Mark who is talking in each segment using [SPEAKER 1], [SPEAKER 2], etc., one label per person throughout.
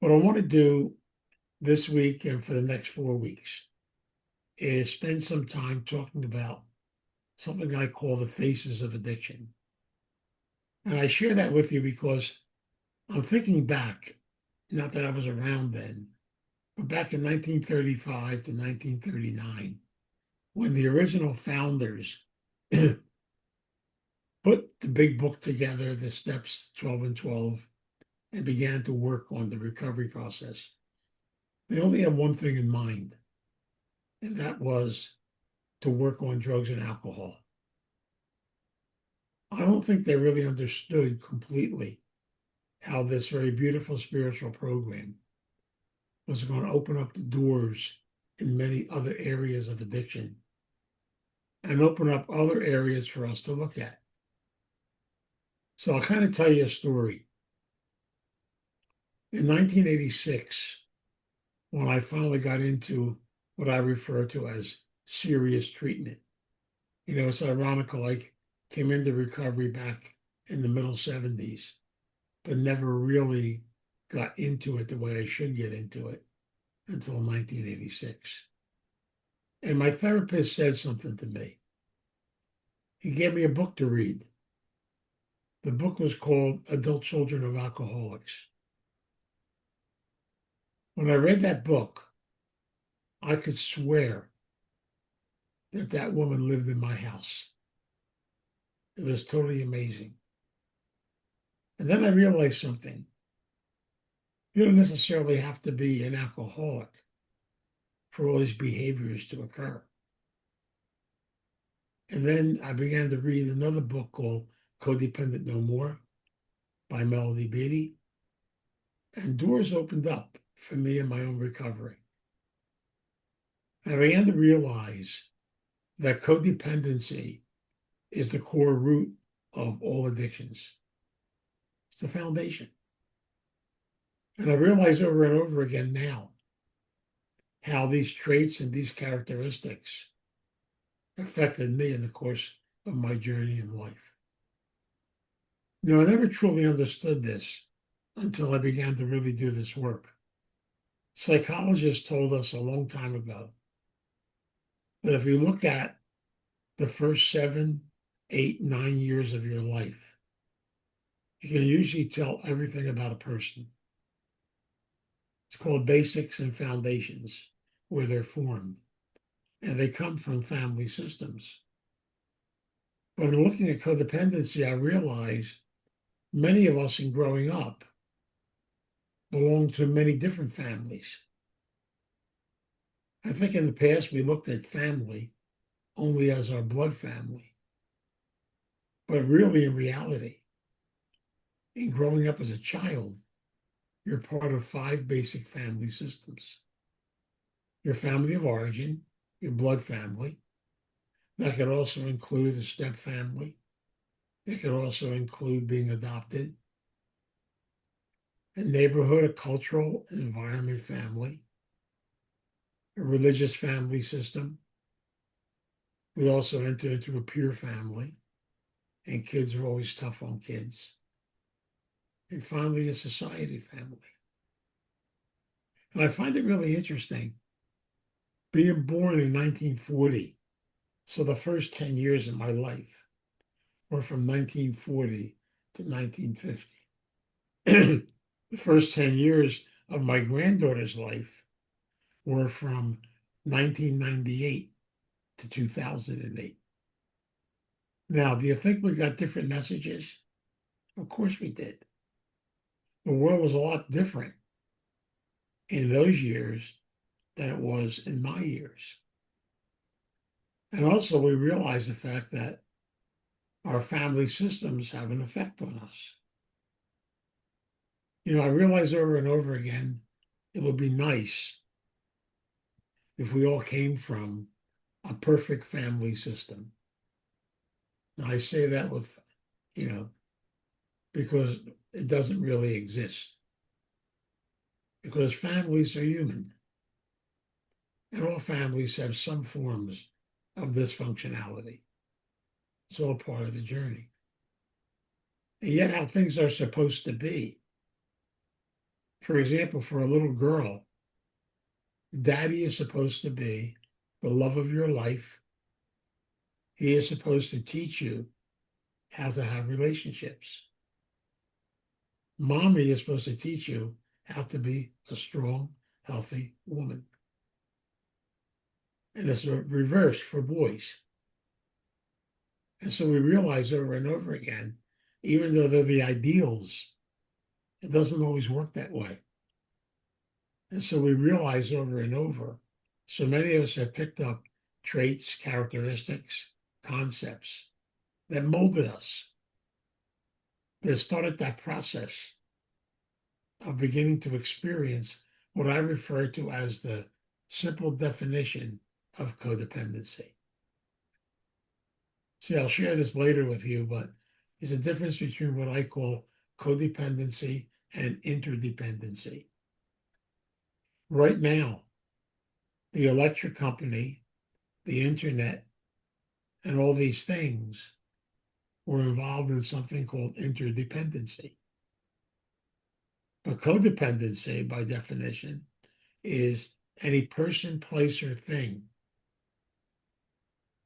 [SPEAKER 1] What I want to do this week and for the next 4 weeks is spend some time talking about something I call the faces of addiction. And I share that with you because I'm thinking back, not that I was around then, but back in 1935 to 1939, when the original founders put the big book together, the steps 12 and 12, and began to work on the recovery process. They only had one thing in mind, and that was to work on drugs and alcohol. I don't think they really understood completely how this very beautiful spiritual program was going to open up the doors in many other areas of addiction and open up other areas for us to look at. So I'll kind of tell you a story. In 1986, when I finally got into what I refer to as serious treatment, it's ironical. I came into recovery back in the middle 70s, but never really got into it the way I should get into it until 1986. And my therapist said something to me. He gave me a book to read. The book was called Adult Children of Alcoholics. When I read that book, I could swear that that woman lived in my house. It was totally amazing. And then I realized something. You don't necessarily have to be an alcoholic for all these behaviors to occur. And then I began to read another book called Codependent No More by Melody Beattie. And doors opened up for me in my own recovery. And I began to realize that codependency is the core root of all addictions. It's the foundation. And I realize over and over again now how these traits and these characteristics affected me in the course of my journey in life. I never truly understood this until I began to really do this work. Psychologists told us a long time ago that if you look at the first 7, 8, 9 years of your life, you can usually tell everything about a person. It's called basics and foundations, where they're formed, and they come from family systems. But in looking at codependency, I realize many of us in growing up belong to many different families. I think in the past we looked at family only as our blood family. But really, in reality, in growing up as a child, you're part of 5 basic family systems. Your family of origin, your blood family. That could also include a step family. It could also include being adopted. A neighborhood, a cultural and environment family. A religious family system. We also enter into a peer family, and kids are always tough on kids. And finally, a society family. And I find it really interesting being born in 1940. So the first 10 years of my life were from 1940 to 1950. The first 10 years of my granddaughter's life were from 1998 to 2008. Now, do you think we got different messages? Of course we did. The world was a lot different in those years than it was in my years. And also, we realize the fact that our family systems have an effect on us. I realize over and over again, it would be nice if we all came from a perfect family system. Now, I say that with, because it doesn't really exist. Because families are human. And all families have some forms of dysfunctionality. It's all part of the journey. And yet, how things are supposed to be For example, for a little girl, daddy is supposed to be the love of your life. He is supposed to teach you how to have relationships. Mommy is supposed to teach you how to be a strong, healthy woman. And it's reversed for boys. And so we realize over and over again, even though they're the ideals, it doesn't always work that way. And so we realize over and over, so many of us have picked up traits, characteristics, concepts that molded us, that started that process of beginning to experience what I refer to as the simple definition of codependency. See, I'll share this later with you, but there's a difference between what I call codependency and interdependency. Right now, the electric company, the internet, and all these things were involved in something called interdependency. But codependency, by definition, is any person, place, or thing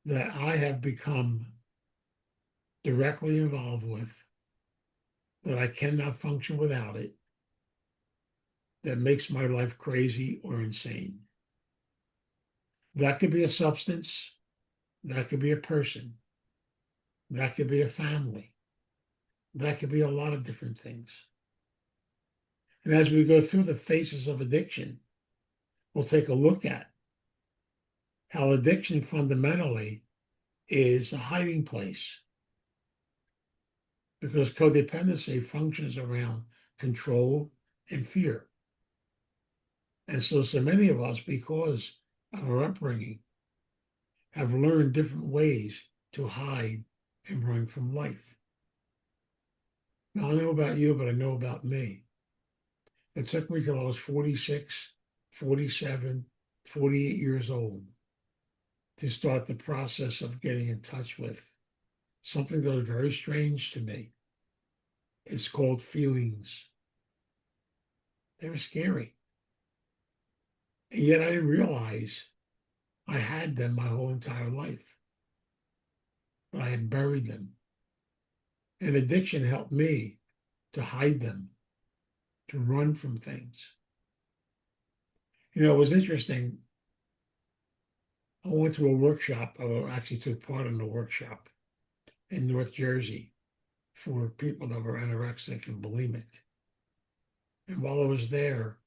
[SPEAKER 1] that I have become directly involved with, that I cannot function without it, that makes my life crazy or insane. That could be a substance, that could be a person, that could be a family, that could be a lot of different things. And as we go through the phases of addiction, we'll take a look at how addiction fundamentally is a hiding place, because codependency functions around control and fear. And so many of us, because of our upbringing, have learned different ways to hide and run from life. Now, I know about you, but I know about me. It took me till I was 46, 47, 48 years old to start the process of getting in touch with something that was very strange to me. It's called feelings. They were scary. And yet I didn't realize I had them my whole entire life, but I had buried them. And addiction helped me to hide them, to run from things. You know, it was interesting. I went to a workshop, I actually took part in a workshop in North Jersey for people that were anorexic and bulimic. And while I was there,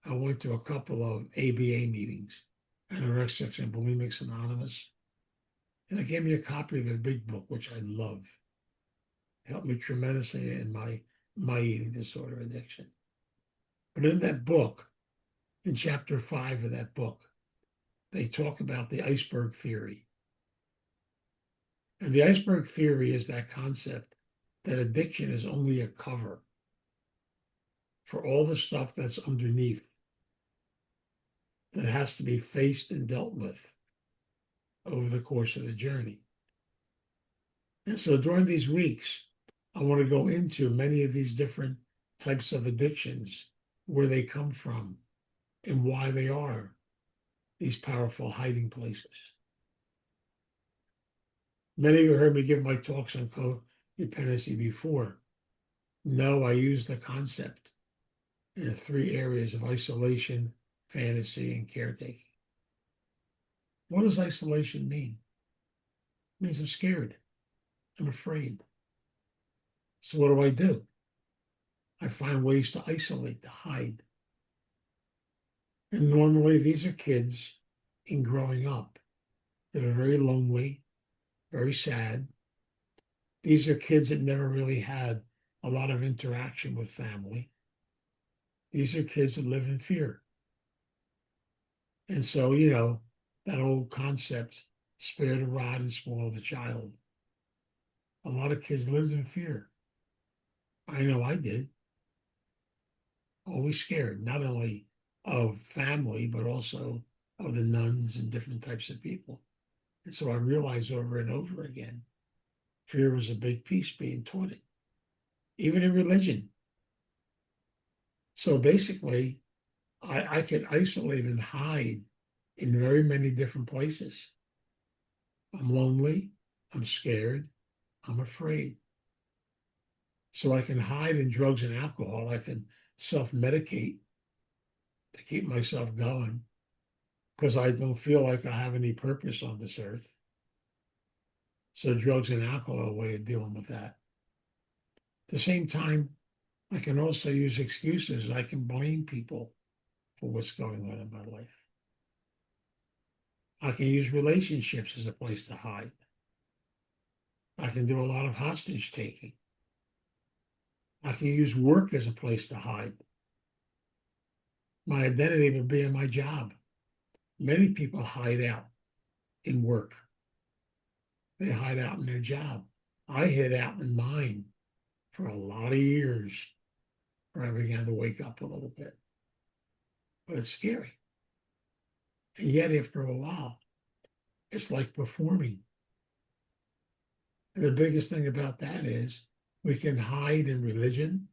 [SPEAKER 1] I went to a couple of ABA meetings, Anorexics and Bulimics Anonymous. And they gave me a copy of their big book, which I love. Helped me tremendously in my eating disorder addiction. But in that book, in chapter 5 of that book, they talk about the iceberg theory. And the iceberg theory is that concept that addiction is only a cover for all the stuff that's underneath that has to be faced and dealt with over the course of the journey. And so during these weeks, I want to go into many of these different types of addictions, where they come from, and why they are these powerful hiding places. Many of you heard me give my talks on codependency before. No, I use the concept in the 3 areas of isolation, fantasy, and caretaking. What does isolation mean? It means I'm scared. I'm afraid. So what do? I find ways to isolate, to hide. And normally these are kids in growing up that are very lonely, very sad. These are kids that never really had a lot of interaction with family. These are kids that live in fear. And so, you know, that old concept, spare the rod and spoil the child. A lot of kids lived in fear. I know I did. Always scared, not only of family, but also of the nuns and different types of people. And so I realized over and over again, fear was a big piece being taught it, even in religion. So basically, I could isolate and hide in very many different places. I'm lonely, I'm scared, I'm afraid. So I can hide in drugs and alcohol. I can self-medicate to keep myself going because I don't feel like I have any purpose on this earth. So drugs and alcohol are a way of dealing with that. At the same time, I can also use excuses. I can blame people for what's going on in my life. I can use relationships as a place to hide. I can do a lot of hostage taking. I can use work as a place to hide. My identity would be in my job. Many people hide out in work. They hide out in their job. I hid out in mine for a lot of years where I began to wake up a little bit. But it's scary. And yet, after a while, it's like performing. And the biggest thing about that is we can hide in religion.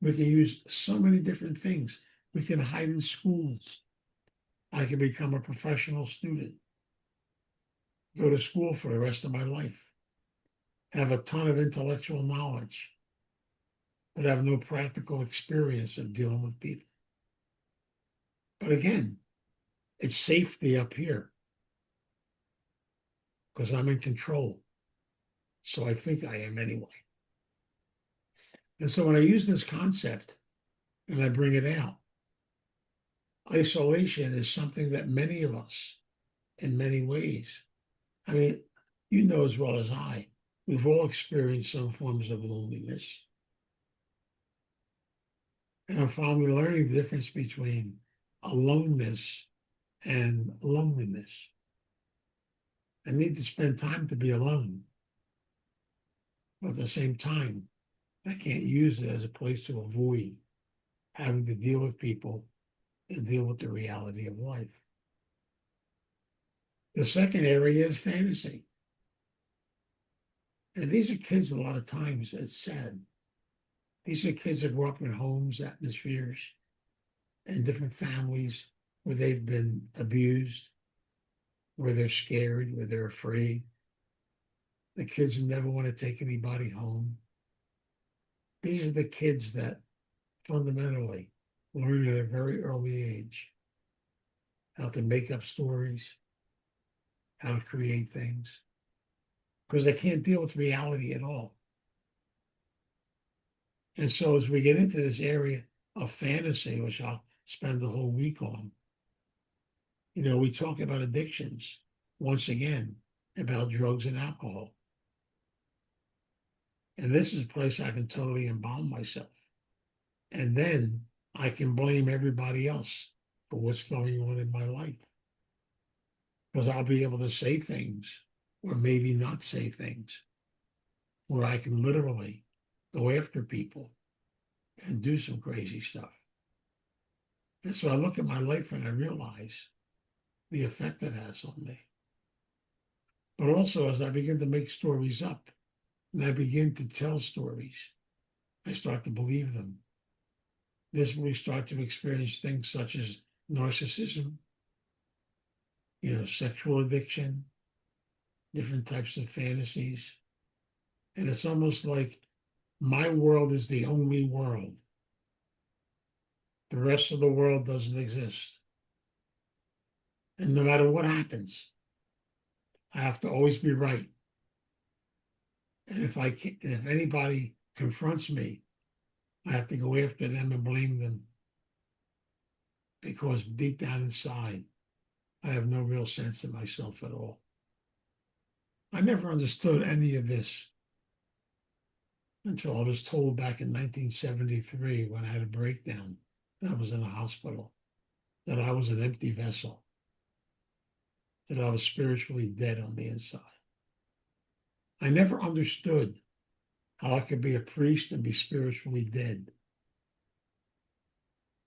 [SPEAKER 1] We can use so many different things. We can hide in schools. I can become a professional student, go to school for the rest of my life, have a ton of intellectual knowledge, but have no practical experience of dealing with people. But again, it's safety up here because I'm in control. So I think I am anyway. And so when I use this concept and I bring it out, isolation is something that many of us, in many ways, I mean, you know as well as I, we've all experienced some forms of loneliness. And I'm finally learning the difference between aloneness and loneliness. I need to spend time to be alone. But at the same time, I can't use it as a place to avoid having to deal with people and deal with the reality of life. The second area is fantasy. And these are kids, a lot of times, it's sad. These are kids that grow up in homes, atmospheres, and different families where they've been abused, where they're scared, where they're afraid. The kids never want to take anybody home. These are the kids that fundamentally learn at a very early age how to make up stories, how to create things, because they can't deal with reality at all. And so as we get into this area of fantasy, which I'll spend the whole week on, we talk about addictions once again, about drugs and alcohol. And this is a place I can totally embalm myself. And then I can blame everybody else for what's going on in my life. Because I'll be able to say things or maybe not say things where I can literally go after people and do some crazy stuff. And so I look at my life and I realize the effect it has on me. But also, as I begin to make stories up and I begin to tell stories, I start to believe them. This is when we start to experience things such as narcissism, sexual addiction, different types of fantasies. And it's almost like my world is the only world. The rest of the world doesn't exist. And no matter what happens, I have to always be right. And if anybody confronts me, I have to go after them and blame them because deep down inside, I have no real sense of myself at all. I never understood any of this until I was told back in 1973 when I had a breakdown and I was in a hospital that I was an empty vessel, that I was spiritually dead on the inside. I never understood how I could be a priest and be spiritually dead.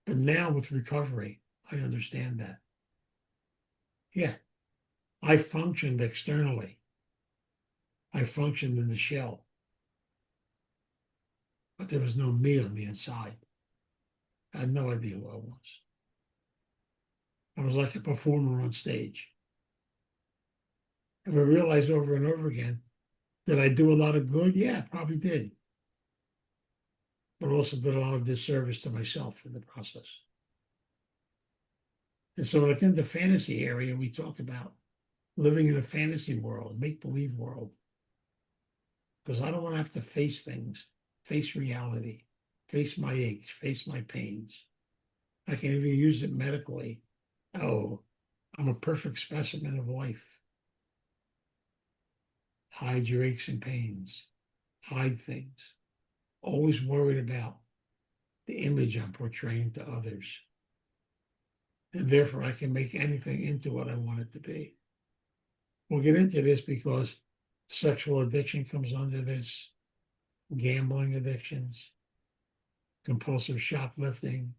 [SPEAKER 1] But now with recovery, I understand that. Yeah, I functioned externally. I functioned in the shell, but there was no me on the inside. I had no idea who I was. I was like a performer on stage. And I realized over and over again, did I do a lot of good? Yeah, I probably did. But also did a lot of disservice to myself in the process. And so like in the fantasy area, we talk about living in a fantasy world, make-believe world. Because I don't want to have to face things, face reality, face my aches, face my pains. I can even use it medically. Oh, I'm a perfect specimen of life. Hide your aches and pains, hide things. Always worried about the image I'm portraying to others. And therefore, I can make anything into what I want it to be. We'll get into this because sexual addiction comes under this, gambling addictions, compulsive shoplifting,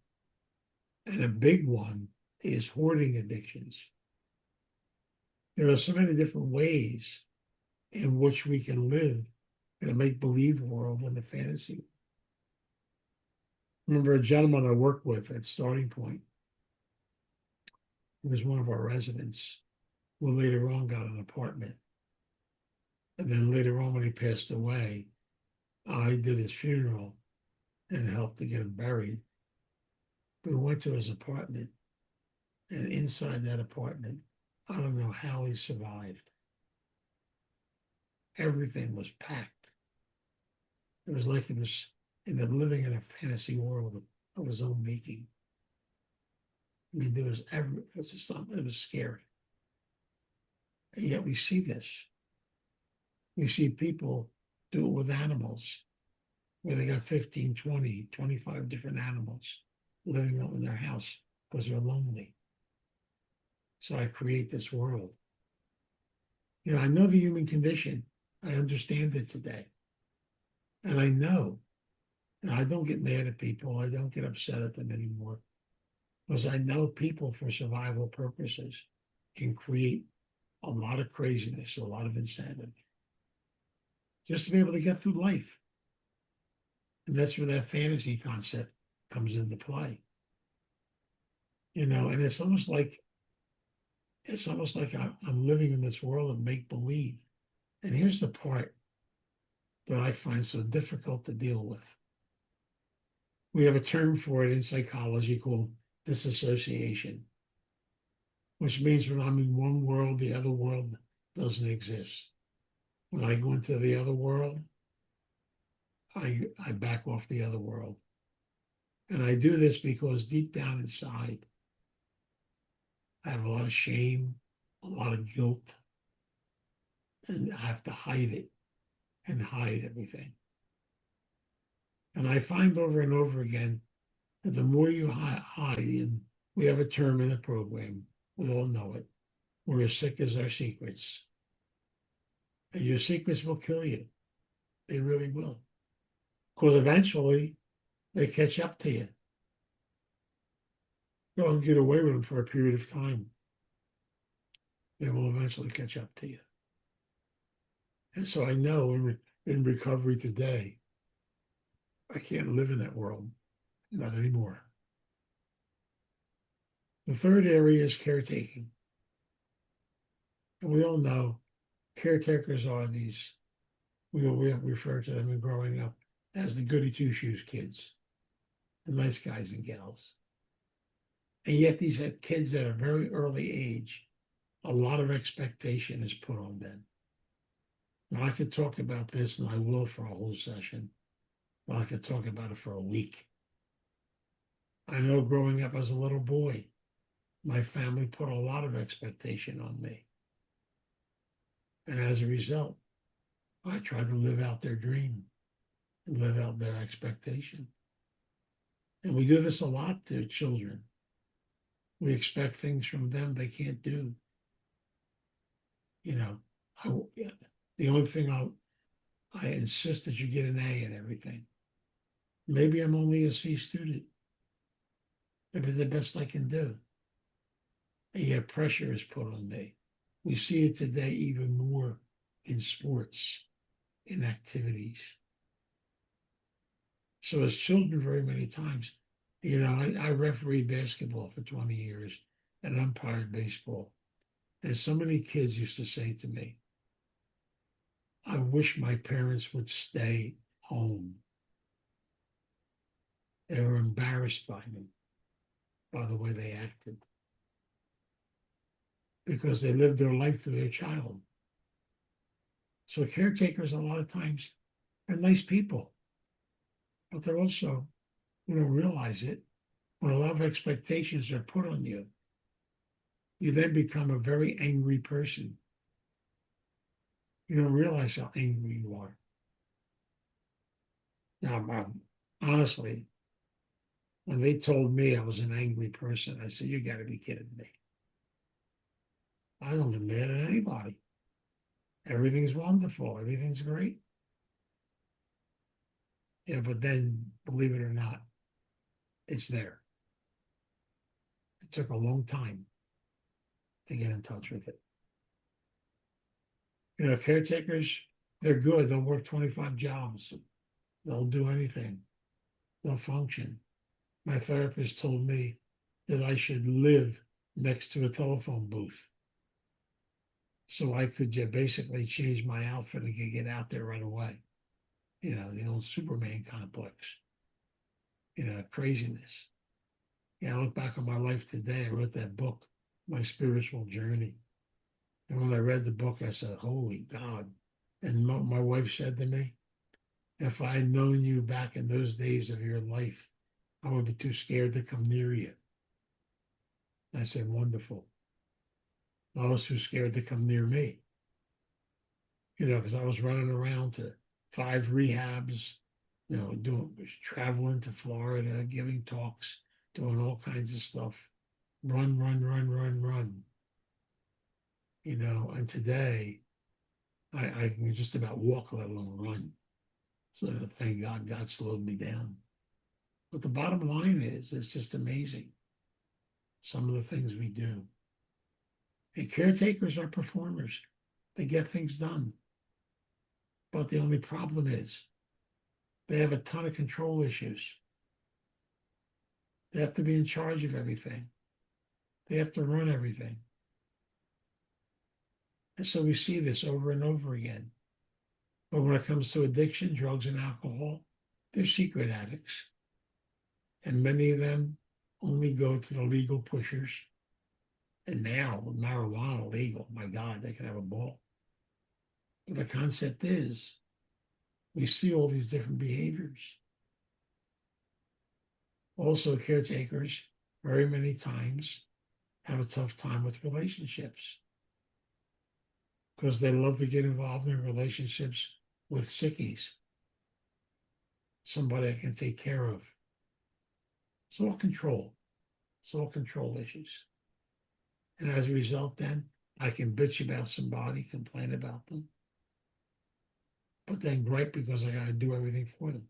[SPEAKER 1] and a big one is hoarding addictions. There are so many different ways in which we can live in a make-believe world and a fantasy. I remember a gentleman I worked with at Starting Point. He was one of our residents who later on got an apartment. And then later on, when he passed away, I did his funeral and helped to get him buried. We went to his apartment, and inside that apartment, I don't know how he survived. Everything was packed. It was like he was living in a fantasy world of his own making. I mean, there was it was just something, it was scary. And yet we see this. We see people do it with animals, where they got 15, 20, 25 different animals living in their house because they're lonely. So I create this world. You know, I know the human condition. I understand it today. And I know, and I don't get mad at people. I don't get upset at them anymore because I know people for survival purposes can create a lot of craziness, a lot of insanity, just to be able to get through life. And that's where that fantasy concept comes into play. You know, and it's almost like I'm living in this world of make believe. And here's the part that I find so difficult to deal with. We have a term for it in psychology called disassociation, which means when I'm in one world, the other world doesn't exist. When I go into the other world, I back off the other world. And I do this because deep down inside, I have a lot of shame, a lot of guilt, and I have to hide it and hide everything. And I find over and over again that the more you hide, and we have a term in the program, we all know it, we're as sick as our secrets. And your secrets will kill you. They really will. Because eventually they catch up to you. You don't get away with them for a period of time. They will eventually catch up to you. And so I know in recovery today, I can't live in that world. Not anymore. The third area is caretaking. And we all know caretakers are these, we refer to them in growing up as the goody two shoes kids, the nice guys and gals. And yet these are kids at a very early age, a lot of expectation is put on them. Now I could talk about this, and I will for a whole session, but I could talk about it for a week. I know growing up as a little boy, my family put a lot of expectation on me. And as a result, I tried to live out their dream and live out their expectation. And we do this a lot to children. We expect things from them they can't do. You know, the only thing I insist that you get an A in everything. Maybe I'm only a C student. Maybe the best I can do. And yet pressure is put on me. We see it today even more in sports, in activities. So as children, very many times, I refereed basketball for 20 years and umpired baseball. And so many kids used to say to me, I wish my parents would stay home. They were embarrassed by the way they acted, because they lived their life through their child. So caretakers, a lot of times, are nice people, but they're also, you don't realize it, when a lot of expectations are put on you, you then become a very angry person. You don't realize how angry you are. Now, honestly, when they told me I was an angry person, I said, you got to be kidding me. I don't get mad at anybody. Everything's wonderful. Everything's great. Yeah, but then, believe it or not, it's there. It took a long time to get in touch with it. Caretakers, they're good. They'll work 25 jobs. They'll do anything. They'll function. My therapist told me that I should live next to a telephone booth so I could basically change my outfit and get out there right away. The old Superman complex, craziness. I look back on my life today. I wrote that book, My Spiritual Journey. And when I read the book, I said, holy God. And my wife said to me, if I had known you back in those days of your life, I would be too scared to come near you. I said, wonderful. I was too scared to come near me, because I was running around to 5 rehabs, traveling to Florida, giving talks, doing all kinds of stuff. Run, run, run, run, run. And today I can just about walk, let alone run. So thank God God slowed me down. But the bottom line is, it's just amazing, some of the things we do. And caretakers are performers. They get things done. But the only problem is they have a ton of control issues. They have to be in charge of everything. They have to run everything. And so we see this over and over again. But when it comes to addiction, drugs and alcohol, they're secret addicts. And many of them only go to the legal pushers. And now with marijuana legal, my God, they can have a ball. But the concept is, we see all these different behaviors. Also, caretakers, very many times, have a tough time with relationships because they love to get involved in relationships with sickies, somebody I can take care of. It's all control. It's all control issues. And as a result, then, I can bitch about somebody, complain about them, but then gripe because I got to do everything for them.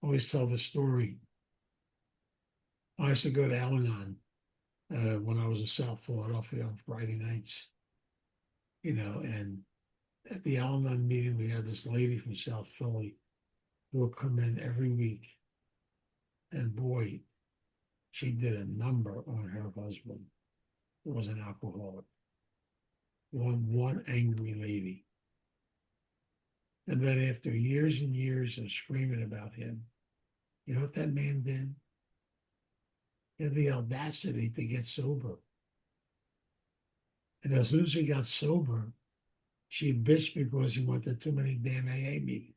[SPEAKER 1] I always tell the story. I used to go to Al-Anon when I was in South Philadelphia on Friday nights, and at the Al-Anon meeting, we had this lady from South Philly who would come in every week. And boy, she did a number on her husband, who was an alcoholic. One angry lady. And then after years and years of screaming about him, you know what that man did? He had the audacity to get sober. And as soon as he got sober, she bitched because he went to too many damn AA meetings.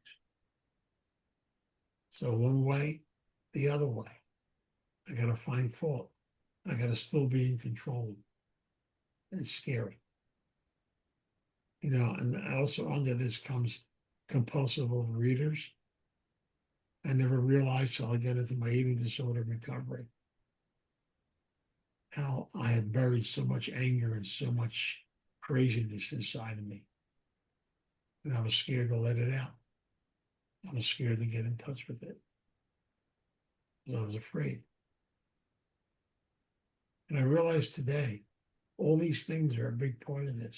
[SPEAKER 1] So one way, the other way. I got to find fault. I got to still be in control. It's scary. And also under this comes compulsive overeaters. I never realized till I get into my eating disorder recovery how I had buried so much anger and so much craziness inside of me. And I was scared to let it out. I was scared to get in touch with it. Because I was afraid. And I realized today, all these things are a big part of this.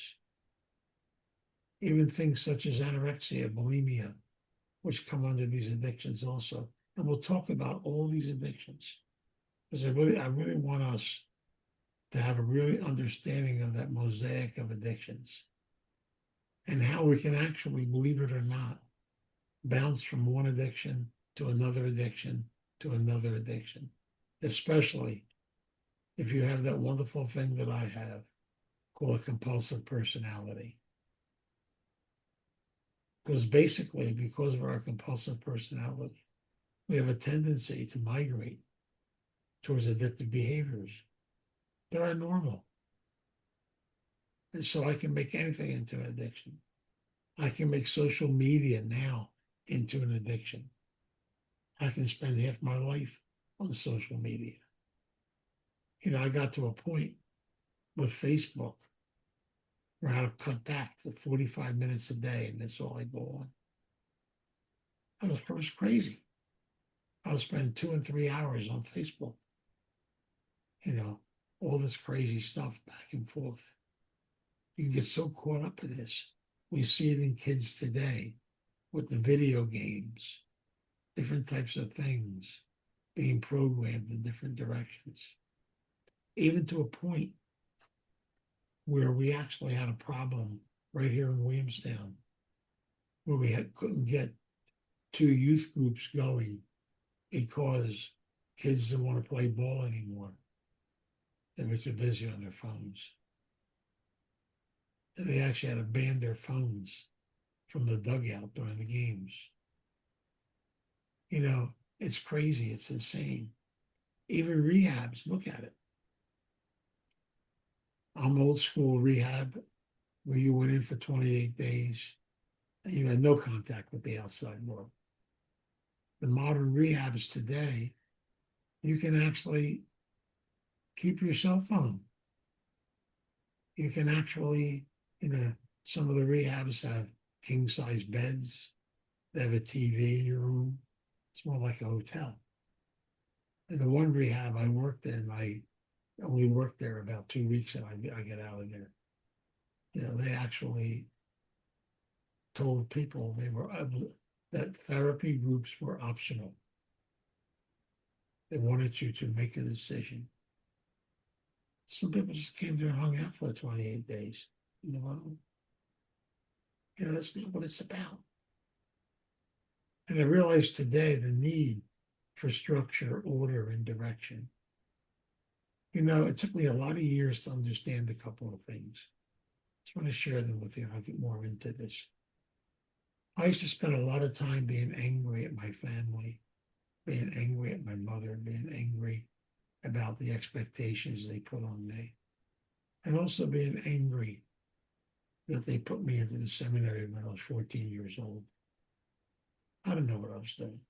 [SPEAKER 1] Even things such as anorexia, bulimia, which come under these addictions also. And we'll talk about all these addictions because I really want us to have a really understanding of that mosaic of addictions and how we can actually, believe it or not, bounce from one addiction to another addiction to another addiction, especially if you have that wonderful thing that I have called a compulsive personality. Because basically, because of our compulsive personality, we have a tendency to migrate towards addictive behaviors that are normal. And so I can make anything into an addiction. I can make social media now into an addiction. I can spend half my life on social media. I got to a point with Facebook where I cut back to 45 minutes a day, and that's all I go on. I was crazy. I was spending 2 and 3 hours on Facebook, you know, all this crazy stuff back and forth. You can get so caught up in this. We see it in kids today with the video games, different types of things being programmed in different directions, even to a point where we actually had a problem right here in Williamstown, where couldn't get 2 youth groups going because kids didn't want to play ball anymore. They were too busy on their phones. And they actually had to ban their phones from the dugout during the games. It's crazy. It's insane. Even rehabs, look at it. I'm old school rehab where you went in for 28 days and you had no contact with the outside world. The modern rehabs today, you can actually keep your cell phone. You can actually, some of the rehabs have king size beds. They have a TV in your room. It's more like a hotel. And the one rehab I worked in, I only worked there about 2 weeks and I get out of there. They actually told people that therapy groups were optional. They wanted you to make a decision. Some people just came there and hung out for 28 days. That's not what it's about. And I realize today the need for structure, order, and direction. It took me a lot of years to understand a couple of things. Just want to share them with you. I'll get more into this. I used to spend a lot of time being angry at my family, being angry at my mother, being angry about the expectations they put on me, and also being angry that they put me into the seminary when I was 14 years old. I don't know what I was doing.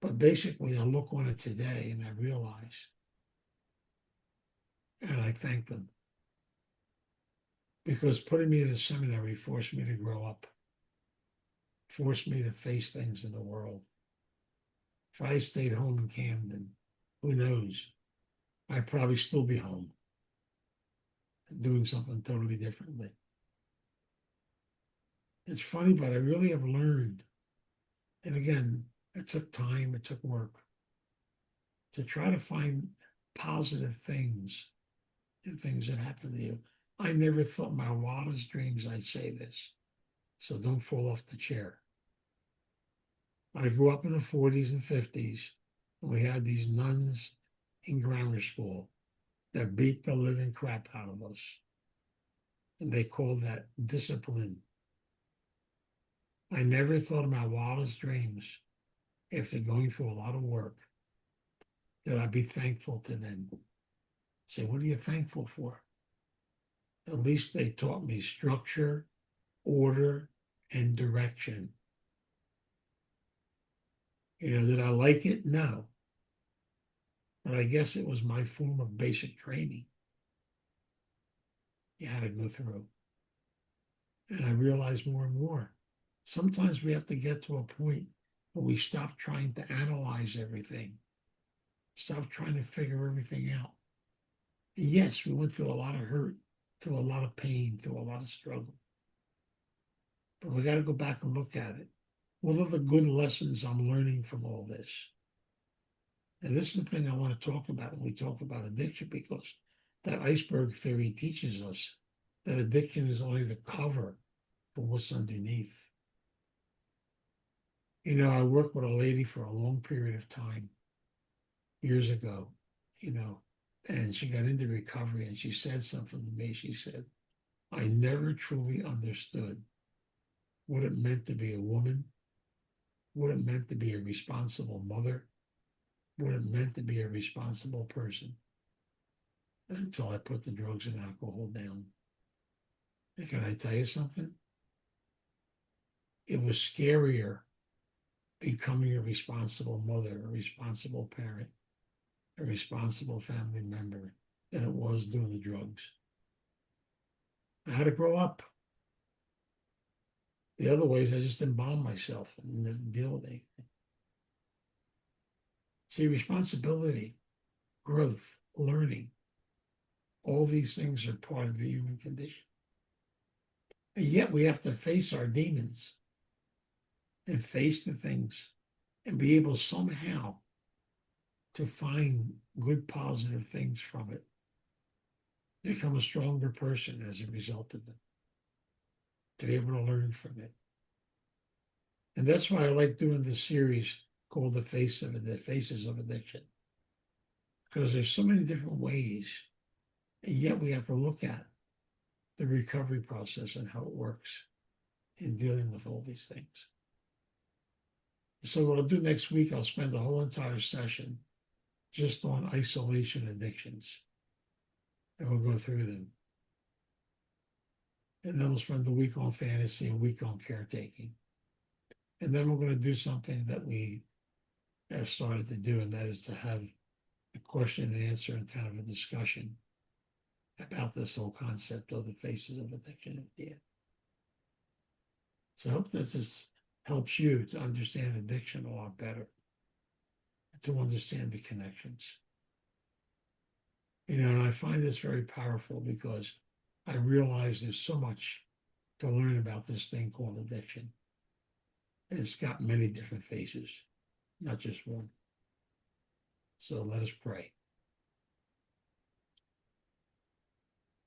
[SPEAKER 1] But basically, I look on it today and I realize, and I thank them, because putting me in the seminary forced me to grow up, forced me to face things in the world. If I stayed home in Camden, who knows? I'd probably still be home doing something totally differently. It's funny, but I really have learned, and again, it took time, it took work, to try to find positive things in things that happen to you. I never thought in my wildest dreams I'd say this, so don't fall off the chair. I grew up in the 40s and 50s, and we had these nuns in grammar school that beat the living crap out of us. And they called that discipline. I never thought in my wildest dreams, after going through a lot of work, that I'd be thankful to them. Say, what are you thankful for? At least they taught me structure, order, and direction. Did I like it? No. But I guess it was my form of basic training you had to go through. And I realized more and more. Sometimes we have to get to a point where we stop trying to analyze everything, stop trying to figure everything out. And yes, we went through a lot of hurt, through a lot of pain, through a lot of struggle. But we got to go back and look at it What are the good lessons I'm learning from all this? And this is the thing I want to talk about when we talk about addiction, because that iceberg theory teaches us that addiction is only the cover for what's underneath. I worked with a lady for a long period of time years ago, you know, and she got into recovery and she said something to me. She said, I never truly understood what it meant to be a woman, what it meant to be a responsible mother, what it meant to be a responsible person until I put the drugs and alcohol down. And can I tell you something? It was scarier becoming a responsible mother, a responsible parent, a responsible family member than it was doing the drugs. I had to grow up. The other ways, I just embalmed myself and didn't deal with anything. See, responsibility, growth, learning, all these things are part of the human condition. And yet we have to face our demons and face the things and be able somehow to find good, positive things from it, become a stronger person as a result of it, to be able to learn from it. And that's why I like doing this series called The Faces of Addiction, because there's so many different ways, and yet we have to look at the recovery process and how it works in dealing with all these things. So what I'll do next week, I'll spend the whole entire session just on isolation addictions, and we'll go through them. And then we'll spend the week on fantasy, a week on caretaking. And then we're going to do something that we have started to do, and that is to have a question and answer and kind of a discussion about this whole concept of the faces of addiction at the end. So I hope that this helps you to understand addiction a lot better, to understand the connections. And I find this very powerful because I realize there's so much to learn about this thing called addiction. And it's got many different faces, not just one. So let us pray.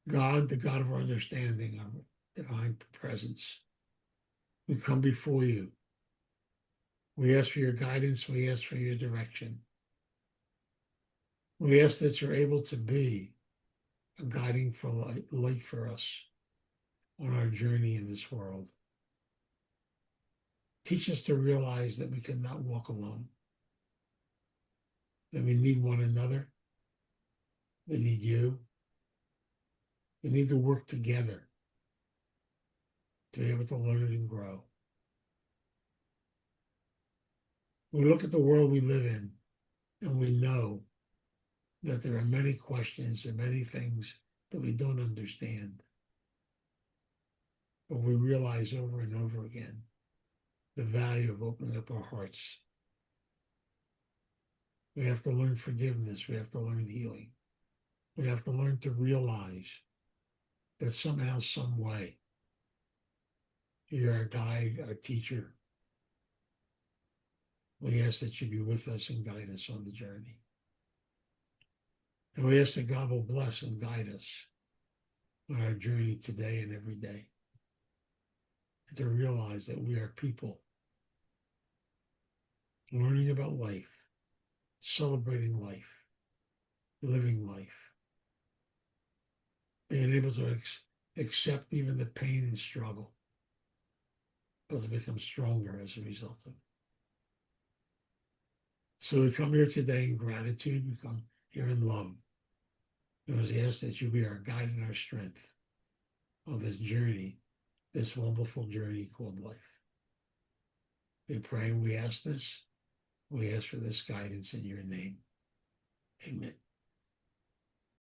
[SPEAKER 1] God, the God of our understanding, our divine presence, we come before you. We ask for your guidance. We ask for your direction. We ask that you're able to be a guiding for light for us on our journey in this world. Teach us to realize that we cannot walk alone, that we need one another. We need you. We need to work together to be able to learn and grow. We look at the world we live in, and we know that there are many questions and many things that we don't understand. But we realize over and over again the value of opening up our hearts. We have to learn forgiveness. We have to learn healing. We have to learn to realize that somehow, some way, you're our guide, our teacher. We ask that you be with us and guide us on the journey. And we ask that God will bless and guide us on our journey today and every day. And to realize that we are people learning about life, celebrating life, living life, being able to accept even the pain and struggle, but to become stronger as a result of it. So we come here today in gratitude. We come here in love. Because we ask that you be our guide and our strength on this journey, this wonderful journey called life. We pray and we ask this. We ask for this guidance in your name. Amen.